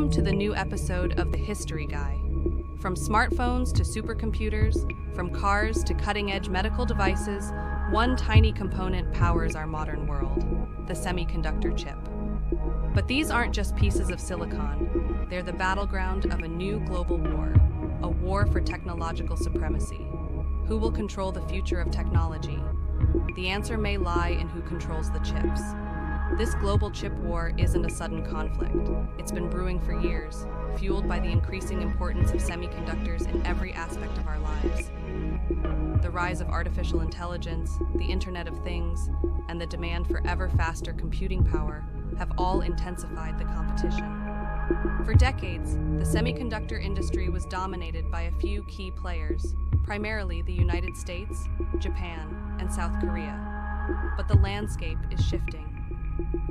Welcome to the new episode of The History Guy. From smartphones to supercomputers, from cars to cutting-edge medical devices, one tiny component powers our modern world, the semiconductor chip. But these aren't just pieces of silicon. They're the battleground of a new global war, a war for technological supremacy. Who will control the future of technology? The answer may lie in who controls the chips. This global chip war isn't a sudden conflict. It's been brewing for years, fueled by the increasing importance of semiconductors in every aspect of our lives. The rise of artificial intelligence, the Internet of Things, and the demand for ever faster computing power have all intensified the competition. For decades, the semiconductor industry was dominated by a few key players, primarily the United States, Japan, and South Korea. But the landscape is shifting.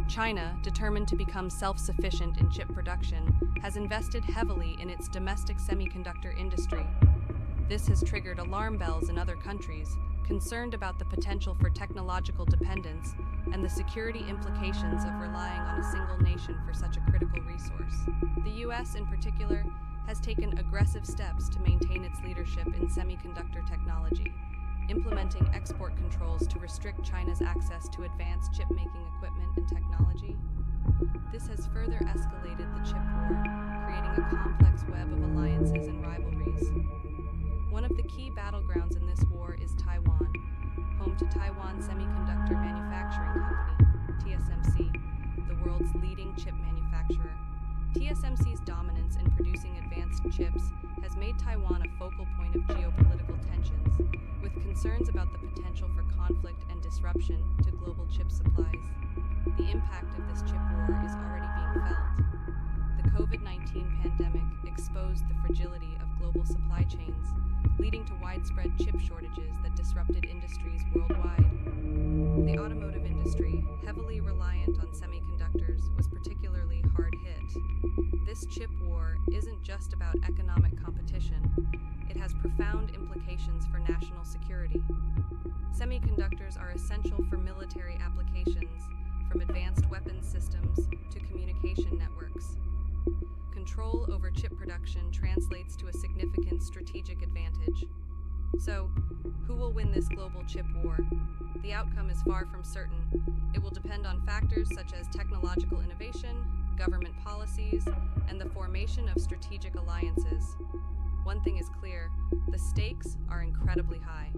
China, determined to become self-sufficient in chip production, has invested heavily in its domestic semiconductor industry. This has triggered alarm bells in other countries, concerned about the potential for technological dependence and the security implications of relying on a single nation for such a critical resource. The U.S., in particular, has taken aggressive steps to maintain its leadership in semiconductor technology, implementing export controls to restrict China's access to advanced chip-making equipment and technology. This has further escalated the chip war, creating a complex web of alliances and rivalries. One of the key battlegrounds in this war is Taiwan, home to Taiwan Semiconductor Manufacturing Company, TSMC, the world's leading chip manufacturer. TSMC's dominance in producing advanced chips has made Taiwan a focal point of geopolitical tensions, with concerns about the potential for conflict and disruption to global chip supplies. The impact of this chip war is already being felt. The COVID-19 pandemic exposed the fragility of global supply chains, leading to widespread chip shortages that disrupted industries worldwide. The automotive industry, heavily reliant on semiconductors, was particularly hard hit. This chip war isn't just about economic competition. It has profound implications for national security. Semiconductors are essential for military applications, from advanced weapons systems to communication networks. Control over chip production translates to a significant strategic advantage. So, who will win this global chip war? The outcome is far from certain. It will depend on factors such as technological innovation, government policies, and the formation of strategic alliances. One thing is clear, the stakes are incredibly high.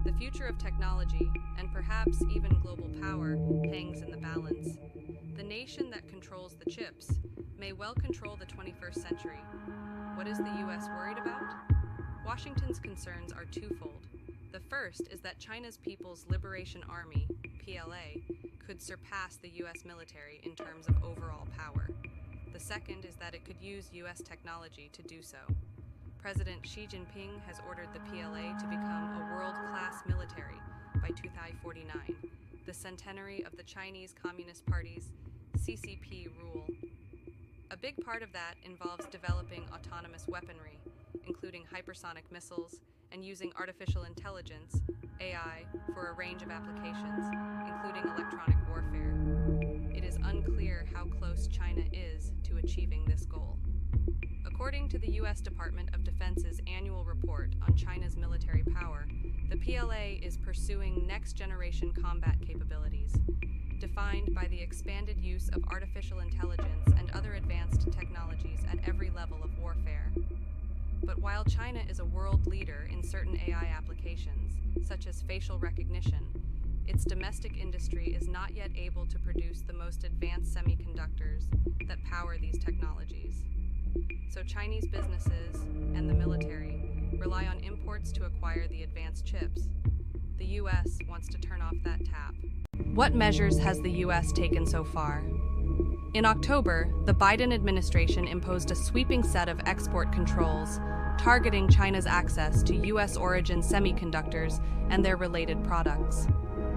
The future of technology, and perhaps even global power, hangs in the balance. The nation that controls the chips may well control the 21st century. What is the U.S. worried about? Washington's concerns are twofold. The first is that China's People's Liberation Army, PLA, could surpass the U.S. military in terms of overall power. The second is that it could use U.S. technology to do so. President Xi Jinping has ordered the PLA to become a world-class military by 2049, the centenary of the Chinese Communist Party's CCP rule. A big part of that involves developing autonomous weaponry, including hypersonic missiles, and using artificial intelligence, AI, for a range of applications, including electronic warfare. It is unclear how close China is to achieving this goal. According to the U.S. Department of Defense's annual report on China's military power, the PLA is pursuing next-generation combat capabilities, defined by the expanded use of artificial intelligence and other advanced technologies at every level of warfare. But while China is a world leader in certain AI applications, such as facial recognition, its domestic industry is not yet able to produce the most advanced semiconductors that power these technologies. So Chinese businesses and the military rely on imports to acquire the advanced chips. The U.S. wants to turn off that tap. What measures has the U.S. taken so far? In October, the Biden administration imposed a sweeping set of export controls targeting China's access to U.S.-origin semiconductors and their related products.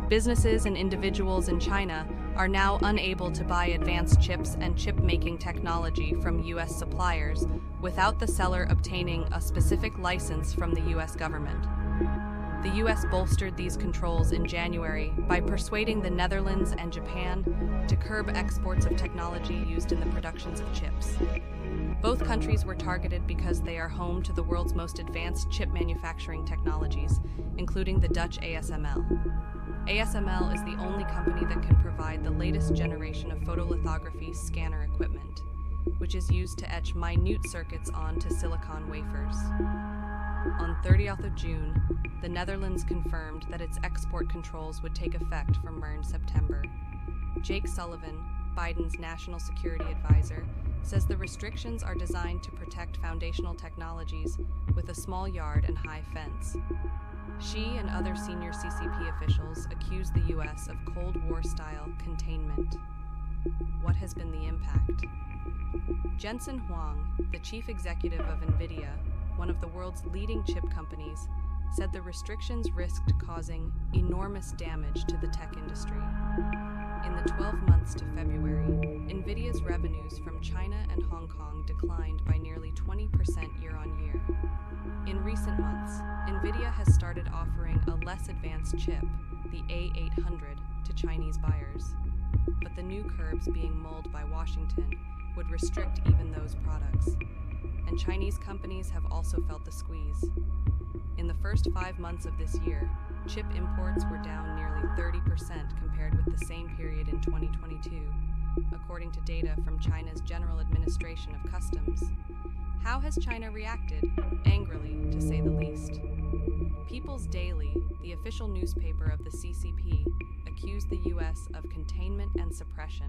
Businesses and individuals in China are now unable to buy advanced chips and chip-making technology from U.S. suppliers without the seller obtaining a specific license from the U.S. government. The US bolstered these controls in January by persuading the Netherlands and Japan to curb exports of technology used in the productions of chips. Both countries were targeted because they are home to the world's most advanced chip manufacturing technologies, including the Dutch ASML. ASML is the only company that can provide the latest generation of photolithography scanner equipment, which is used to etch minute circuits onto silicon wafers. On 30th of June, the Netherlands confirmed that its export controls would take effect from September. Jake Sullivan, Biden's national security advisor, says the restrictions are designed to protect foundational technologies with a small yard and high fence. She and other senior CCP officials accuse the U.S. of Cold War-style containment. What has been the impact? Jensen Huang, the chief executive of NVIDIA, one of the world's leading chip companies, said the restrictions risked causing enormous damage to the tech industry. In the 12 months to February, NVIDIA's revenues from China and Hong Kong declined by nearly 20% year-on-year. In recent months, NVIDIA has started offering a less advanced chip, the A800, to Chinese buyers. But the new curbs being mulled by Washington would restrict even those products. And Chinese companies have also felt the squeeze. In the first 5 months of this year, chip imports were down nearly 30% compared with the same period in 2022, according to data from China's General Administration of Customs. How has China reacted? Angrily, to say the least. People's Daily, the official newspaper of the CCP, accused the U.S. of containment and suppression.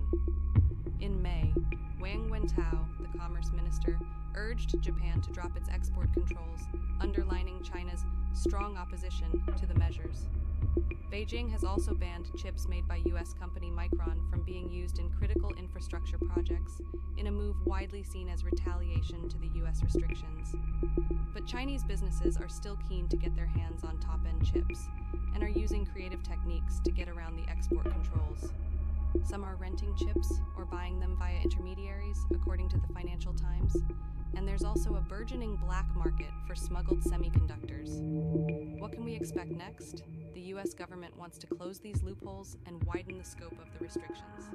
In May, Wang Wentao, the commerce minister, urged Japan to drop its export controls, underlining China's strong opposition to the measures. Beijing has also banned chips made by U.S. company Micron from being used in critical infrastructure projects, in a move widely seen as retaliation to the U.S. restrictions. But Chinese businesses are still keen to get their hands on top-end chips, and are using creative techniques to get around the export controls. Some are renting chips or buying them via intermediaries, according to the Financial Times. And there's also a burgeoning black market for smuggled semiconductors. What can we expect next? The U.S. government wants to close these loopholes and widen the scope of the restrictions.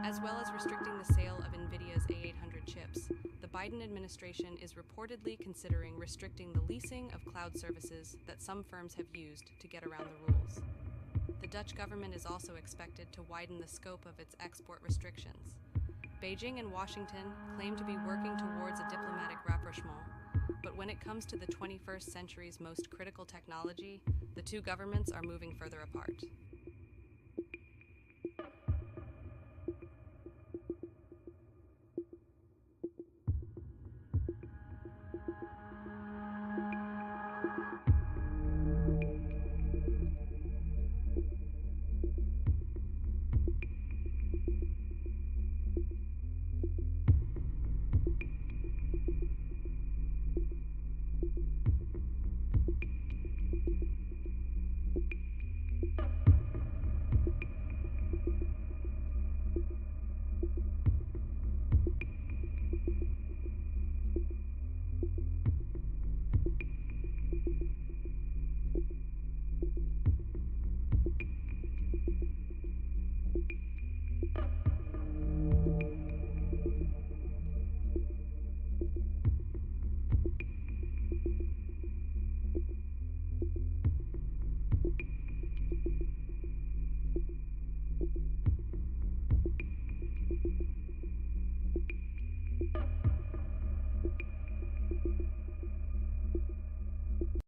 As well as restricting the sale of NVIDIA's A800 chips, the Biden administration is reportedly considering restricting the leasing of cloud services that some firms have used to get around the rules. The Dutch government is also expected to widen the scope of its export restrictions. Beijing and Washington claim to be working towards a diplomatic rapprochement, but when it comes to the 21st century's most critical technology, the two governments are moving further apart.